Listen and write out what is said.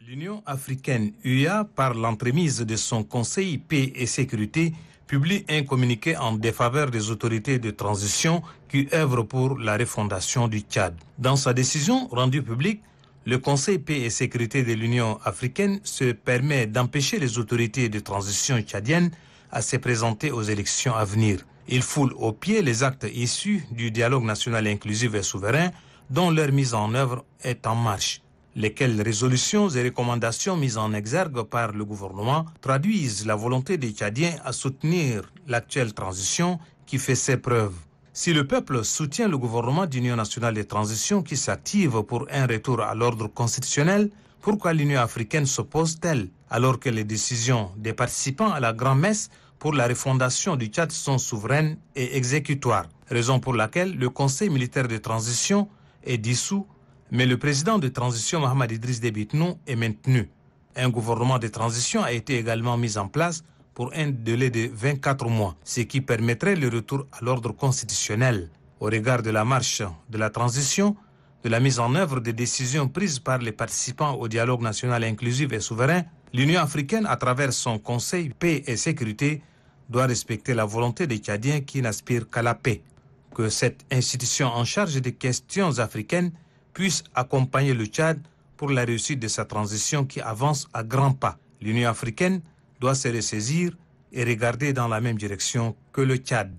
L'Union africaine, UA, par l'entremise de son Conseil paix et sécurité, publie un communiqué en défaveur des autorités de transition qui œuvrent pour la refondation du Tchad. Dans sa décision rendue publique, le Conseil paix et sécurité de l'Union africaine se permet d'empêcher les autorités de transition tchadiennes à se présenter aux élections à venir. Il foule aux pieds les actes issus du dialogue national inclusif et souverain dont leur mise en œuvre est en marche. Lesquelles résolutions et recommandations mises en exergue par le gouvernement traduisent la volonté des Tchadiens à soutenir l'actuelle transition qui fait ses preuves. Si le peuple soutient le gouvernement d'Union nationale de transition qui s'active pour un retour à l'ordre constitutionnel, pourquoi l'Union africaine s'oppose-t-elle alors que les décisions des participants à la grand-messe pour la refondation du Tchad sont souveraines et exécutoires, raison pour laquelle le Conseil militaire de transition est dissous, mais le président de transition Mohamed Idriss Déby Itno est maintenu. Un gouvernement de transition a été également mis en place pour un délai de 24 mois, ce qui permettrait le retour à l'ordre constitutionnel. Au regard de la marche de la transition, de la mise en œuvre des décisions prises par les participants au dialogue national inclusif et souverain, l'Union africaine, à travers son Conseil paix et sécurité, doit respecter la volonté des Tchadiens qui n'aspirent qu'à la paix. Que cette institution en charge des questions africaines puisse accompagner le Tchad pour la réussite de sa transition qui avance à grands pas. L'Union africaine doit se ressaisir et regarder dans la même direction que le Tchad.